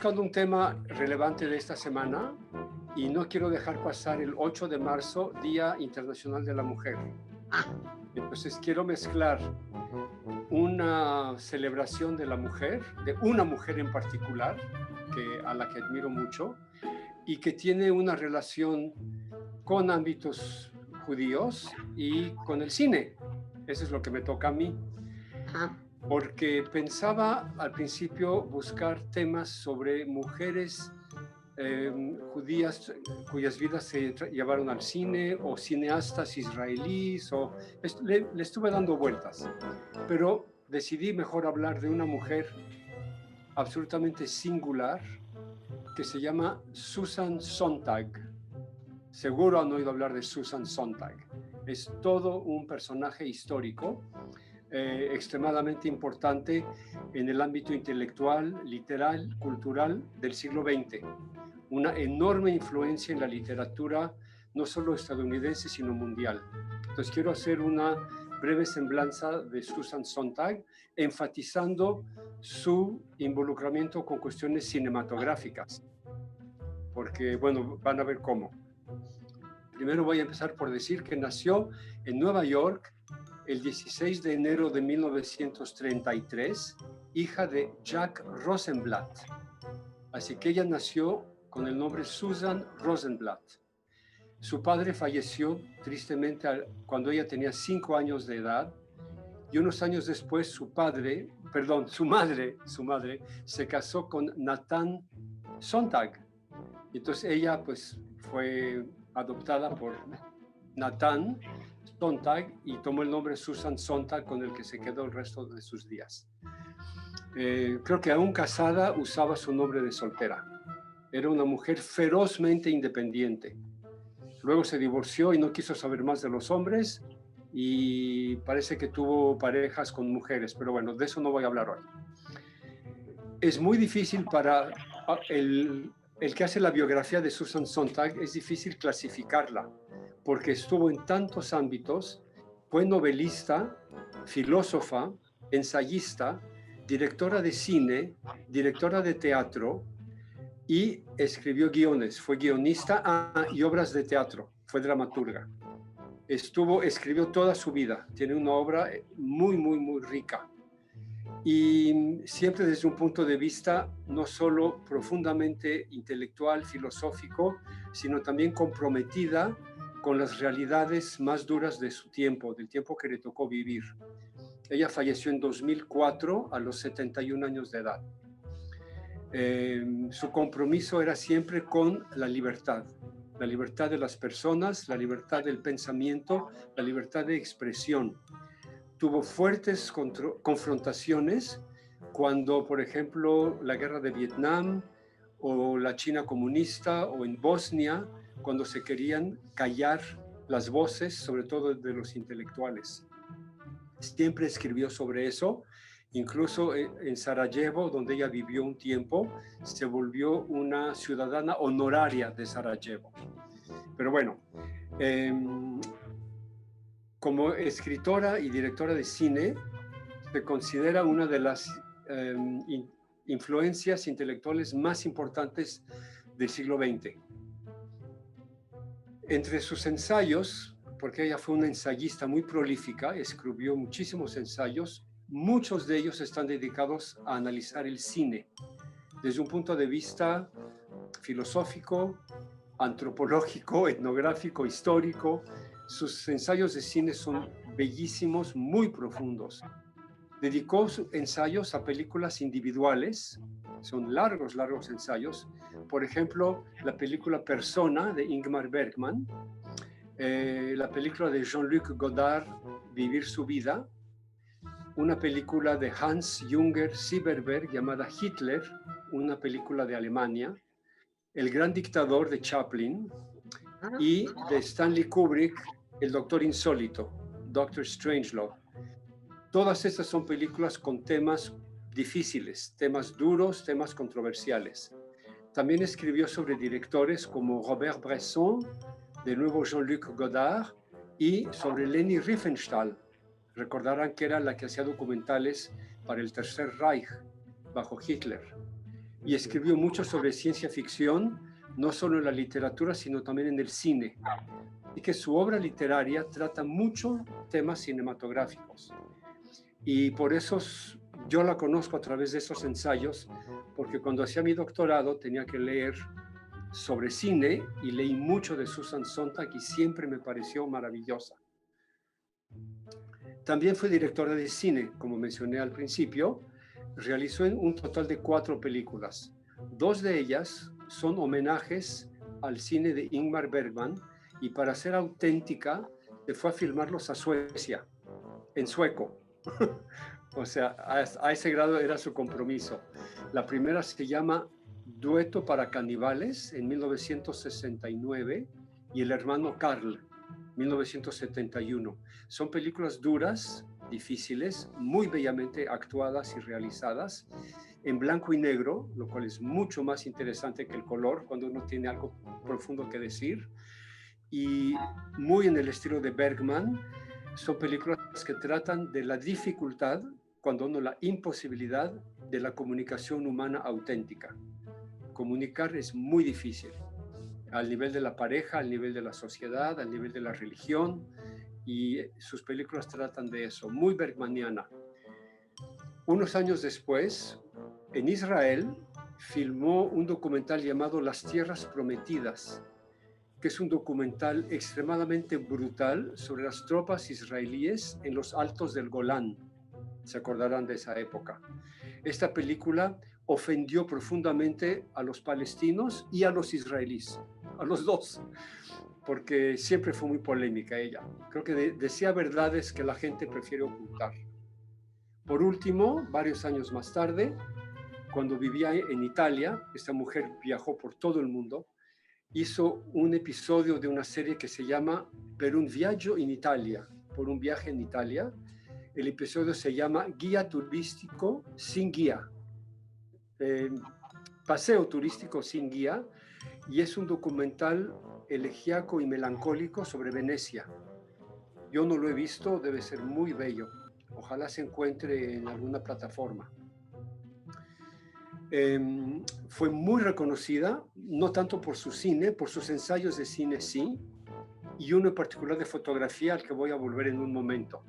buscando un tema relevante de esta semana y no quiero dejar pasar el 8 de marzo, Día Internacional de la Mujer. Entonces quiero mezclar una celebración de la mujer, de una mujer en particular, a la que admiro mucho, y que tiene una relación con ámbitos judíos y con el cine. Eso es lo que me toca a mí. Porque pensaba al principio buscar temas sobre mujeres judías cuyas vidas se llevaron al cine, o cineastas israelíes, le estuve dando vueltas, pero decidí mejor hablar de una mujer absolutamente singular que se llama Susan Sontag. Seguro han oído hablar de Susan Sontag. Es todo un personaje histórico extremadamente importante en el ámbito intelectual, literal, cultural del siglo XX. Una enorme influencia en la literatura, no solo estadounidense, sino mundial. Entonces quiero hacer una breve semblanza de Susan Sontag, enfatizando su involucramiento con cuestiones cinematográficas, porque, bueno, van a ver cómo. Primero voy a empezar por decir que nació en Nueva York el 16 de enero de 1933, hija de Jack Rosenblatt. Así que ella nació con el nombre Susan Rosenblatt. Su padre falleció tristemente cuando ella tenía 5 años de edad, y unos años después su madre se casó con Nathan Sontag. Entonces ella pues fue adoptada por Nathan Sontag y tomó el nombre Susan Sontag, con el que se quedó el resto de sus días. Creo que aún casada usaba su nombre de soltera. Era una mujer ferozmente independiente. Luego se divorció y no quiso saber más de los hombres, y parece que tuvo parejas con mujeres, pero bueno, de eso no voy a hablar hoy. Es muy difícil para el que hace la biografía de Susan Sontag, es difícil clasificarla, porque estuvo en tantos ámbitos. Fue novelista, filósofa, ensayista, directora de cine, directora de teatro, y escribió guiones. Fue guionista y obras de teatro. Fue dramaturga. Escribió toda su vida. Tiene una obra muy, muy, muy rica. Y siempre desde un punto de vista no solo profundamente intelectual, filosófico, sino también comprometida con las realidades más duras de su tiempo, del tiempo que le tocó vivir. Ella falleció en 2004 a los 71 años de edad. Su compromiso era siempre con la libertad de las personas, la libertad del pensamiento, la libertad de expresión. Tuvo fuertes confrontaciones cuando, por ejemplo, la guerra de Vietnam o la China comunista, o en Bosnia, cuando se querían callar las voces, sobre todo de los intelectuales. Siempre escribió sobre eso. Incluso en Sarajevo, donde ella vivió un tiempo, se volvió una ciudadana honoraria de Sarajevo. Pero bueno, como escritora y directora de cine, se considera una de las influencias intelectuales más importantes del siglo XX. Entre sus ensayos, porque ella fue una ensayista muy prolífica, escribió muchísimos ensayos. Muchos de ellos están dedicados a analizar el cine desde un punto de vista filosófico, antropológico, etnográfico, histórico. Sus ensayos de cine son bellísimos, muy profundos. Dedicó ensayos a películas individuales, son largos ensayos. Por ejemplo, la película Persona de Ingmar Bergman, la película de Jean-Luc Godard, Vivir su vida, una película de Hans Junger Sieberberg llamada Hitler, una película de Alemania, El gran dictador de Chaplin, y de Stanley Kubrick, El Doctor Insólito, Doctor Strangelove. Todas estas son películas con temas difíciles, temas duros, temas controversiales. También escribió sobre directores como Robert Bresson, de nuevo Jean-Luc Godard, y sobre Leni Riefenstahl. Recordarán que era la que hacía documentales para el Tercer Reich bajo Hitler. y escribió mucho sobre ciencia ficción, no solo en la literatura, sino también en el cine. Y que su obra literaria trata mucho temas cinematográficos. Y por eso yo la conozco a través de esos ensayos, porque cuando hacía mi doctorado tenía que leer sobre cine y leí mucho de Susan Sontag y siempre me pareció maravillosa. También fue directora de cine, como mencioné al principio. Realizó un total de 4 películas. 2 de ellas son homenajes al cine de Ingmar Bergman, y para ser auténtica se fue a filmarlos a Suecia, en sueco. O sea, a ese grado era su compromiso. La primera se llama Dueto para caníbales, en 1969, y El hermano Carl, 1971. Son películas duras, difíciles, muy bellamente actuadas y realizadas, en blanco y negro, lo cual es mucho más interesante que el color cuando uno tiene algo profundo que decir, y muy en el estilo de Bergman. Son películas que tratan de la dificultad, cuando no la imposibilidad, de la comunicación humana auténtica. Comunicar es muy difícil, al nivel de la pareja, al nivel de la sociedad, al nivel de la religión, y sus películas tratan de eso, muy bergmaniana. Unos años después, en Israel, filmó un documental llamado Las Tierras Prometidas, que es un documental extremadamente brutal sobre las tropas israelíes en los altos del Golán. Se acordarán de esa época. Esta película ofendió profundamente a los palestinos y a los israelíes, a los dos, porque siempre fue muy polémica ella. Creo que decía verdades que la gente prefiere ocultar. Por último, varios años más tarde, cuando vivía en Italia, esta mujer viajó por todo el mundo, hizo un episodio de una serie que se llama Per un viaggio in Italia, por un viaje en Italia. El episodio se llama Guía turístico sin guía, paseo turístico sin guía, y es un documental elegíaco y melancólico sobre Venecia. Yo no lo he visto, debe ser muy bello. Ojalá se encuentre en alguna plataforma. Fue muy reconocida, no tanto por su cine, por sus ensayos de cine sí, y uno en particular de fotografía al que voy a volver en un momento.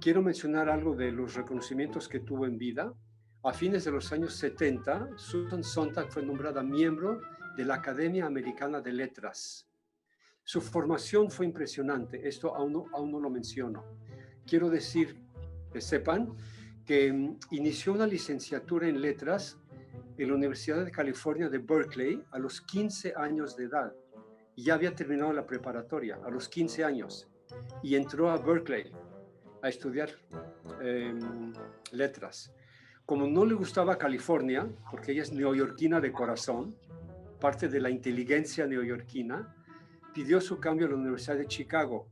Quiero mencionar algo de los reconocimientos que tuvo en vida. A fines de los años 70, Susan Sontag fue nombrada miembro de la Academia Americana de Letras. Su formación fue impresionante, esto aún no lo menciono. Quiero decir, que sepan, que inició una licenciatura en letras en la Universidad de California de Berkeley a los 15 años de edad. Y ya había terminado la preparatoria a los 15 años y entró a Berkeley a estudiar letras. Como no le gustaba California, porque ella es neoyorquina de corazón, parte de la inteligencia neoyorquina, pidió su cambio a la Universidad de Chicago,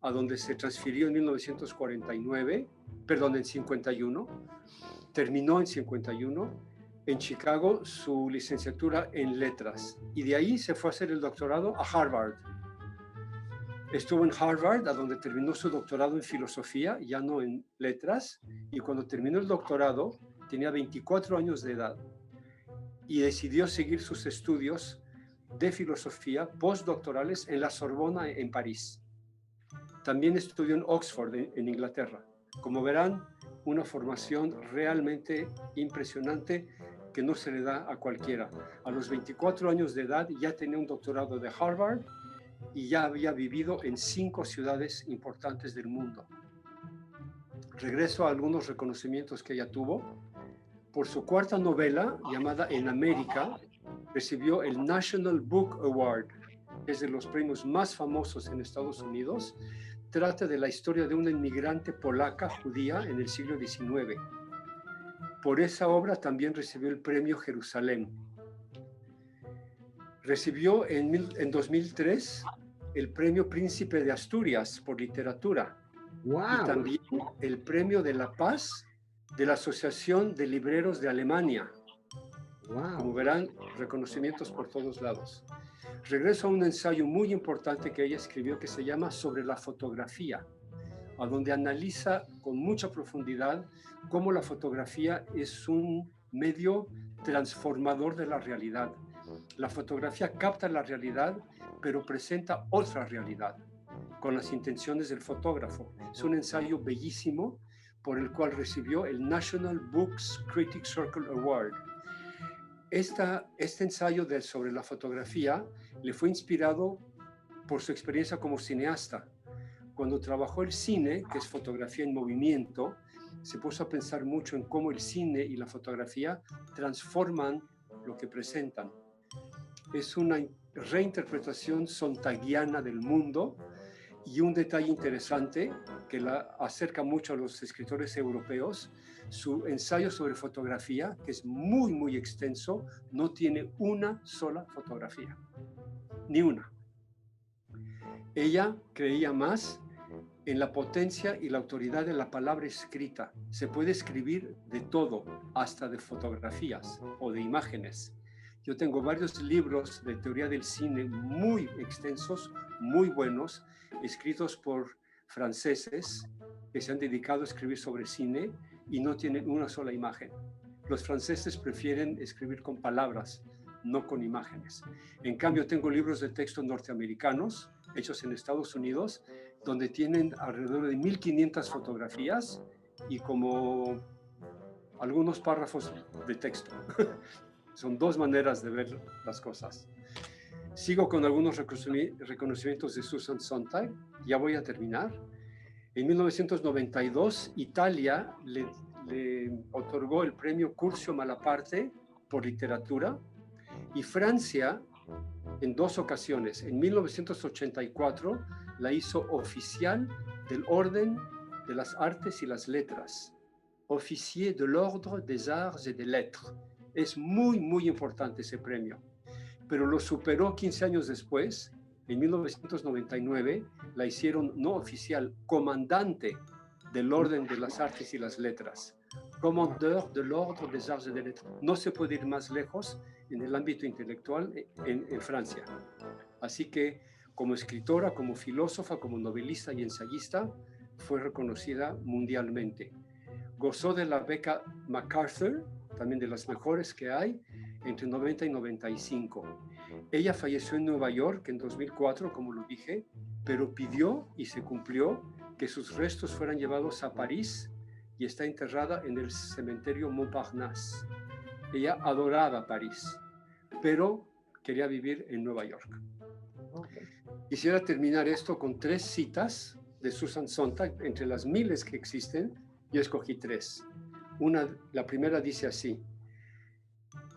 a donde se transfirió en 51, terminó en 51, en Chicago su licenciatura en letras, y de ahí se fue a hacer el doctorado a Harvard. Estuvo en Harvard, a donde terminó su doctorado en filosofía, ya no en letras, y cuando terminó el doctorado tenía 24 años de edad y decidió seguir sus estudios de filosofía postdoctorales en la Sorbona en París. También estudió en Oxford, en Inglaterra. Como verán, una formación realmente impresionante que no se le da a cualquiera. A los 24 años de edad ya tenía un doctorado de Harvard y ya había vivido en 5 ciudades importantes del mundo. Regreso a algunos reconocimientos que ella tuvo. Por su cuarta novela, llamada En América, recibió el National Book Award, que es de los premios más famosos en Estados Unidos. Trata de la historia de una inmigrante polaca judía en el siglo XIX. Por esa obra también recibió el premio Jerusalén. Recibió en 2003 el premio Príncipe de Asturias por literatura. ¡Wow! Y también el premio de la Paz de la Asociación de Libreros de Alemania. ¡Wow! Como verán, reconocimientos por todos lados. Regreso a un ensayo muy importante que ella escribió que se llama Sobre la fotografía, a donde analiza con mucha profundidad cómo la fotografía es un medio transformador de la realidad. La fotografía capta la realidad, pero presenta otra realidad, con las intenciones del fotógrafo. Es un ensayo bellísimo por el cual recibió el National Books Critics Circle Award. Este ensayo sobre la fotografía le fue inspirado por su experiencia como cineasta. Cuando trabajó el cine, que es fotografía en movimiento, se puso a pensar mucho en cómo el cine y la fotografía transforman lo que presentan. Es una reinterpretación sontagiana del mundo, y un detalle interesante que la acerca mucho a los escritores europeos: su ensayo sobre fotografía, que es muy, muy extenso, no tiene una sola fotografía, ni una. Ella creía más en la potencia y la autoridad de la palabra escrita. Se puede escribir de todo, hasta de fotografías o de imágenes. Yo tengo varios libros de teoría del cine muy extensos, muy buenos, escritos por franceses que se han dedicado a escribir sobre cine y no tienen una sola imagen. Los franceses prefieren escribir con palabras, no con imágenes. En cambio, tengo libros de texto norteamericanos, hechos en Estados Unidos, donde tienen alrededor de 1500 fotografías y como algunos párrafos de texto. Son dos maneras de ver las cosas. Sigo con algunos reconocimientos de Susan Sontag. Ya voy a terminar. En 1992, Italia le otorgó el premio Curzio Malaparte por literatura, y Francia en dos ocasiones. En 1984 la hizo oficial del Orden de las Artes y las Letras, Officier de l'Ordre des Arts et des Lettres. Es muy, muy importante ese premio. Pero lo superó 15 años después. En 1999 la hicieron no oficial, comandante del Orden de las Artes y las Letras, Commandeur de l'Ordre des Arts et des Lettres. No se puede ir más lejos en el ámbito intelectual en Francia. Así que como escritora, como filósofa, como novelista y ensayista, fue reconocida mundialmente. Gozó de la beca MacArthur, también de las mejores que hay, entre 90 y 95. Ella falleció en Nueva York en 2004, como lo dije, pero pidió y se cumplió que sus restos fueran llevados a París, y está enterrada en el cementerio Montparnasse. Ella adoraba París, pero quería vivir en Nueva York. Quisiera terminar esto con 3 citas de Susan Sontag, entre las miles que existen. Yo escogí 3. La primera dice así: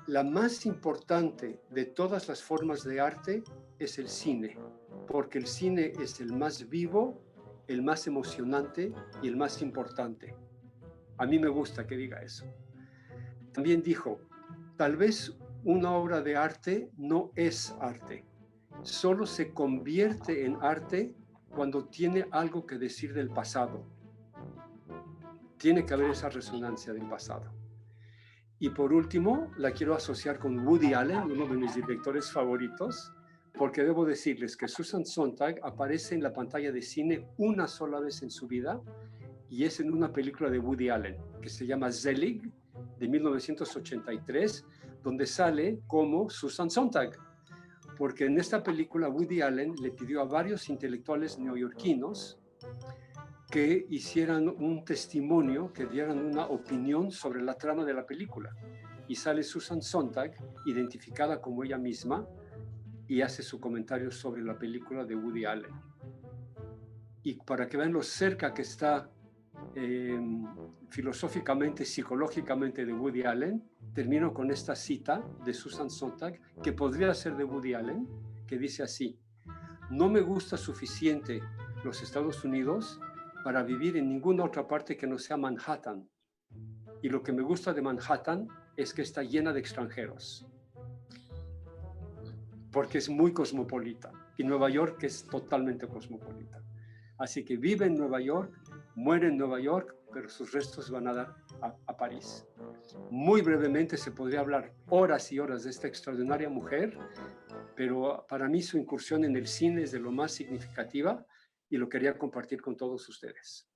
la más importante de todas las formas de arte es el cine, porque el cine es el más vivo, el más emocionante y el más importante. A mí me gusta que diga eso. También dijo: tal vez una obra de arte no es arte, solo se convierte en arte cuando tiene algo que decir del pasado. Tiene que haber esa resonancia del pasado. Y por último, la quiero asociar con Woody Allen, uno de mis directores favoritos, porque debo decirles que Susan Sontag aparece en la pantalla de cine una sola vez en su vida, y es en una película de Woody Allen que se llama Zelig, de 1983, donde sale como Susan Sontag. Porque en esta película Woody Allen le pidió a varios intelectuales neoyorquinos que hicieran un testimonio, que dieran una opinión sobre la trama de la película. Y sale Susan Sontag, identificada como ella misma, y hace su comentario sobre la película de Woody Allen. Y para que vean lo cerca que está filosóficamente, psicológicamente de Woody Allen, termino con esta cita de Susan Sontag, que podría ser de Woody Allen, que dice así: no me gusta suficiente los Estados Unidos para vivir en ninguna otra parte que no sea Manhattan. Y lo que me gusta de Manhattan es que está llena de extranjeros, porque es muy cosmopolita, y Nueva York es totalmente cosmopolita. Así que vive en Nueva York, muere en Nueva York, pero sus restos van a dar a París. Muy brevemente se podría hablar horas y horas de esta extraordinaria mujer, pero para mí su incursión en el cine es de lo más significativa y lo quería compartir con todos ustedes.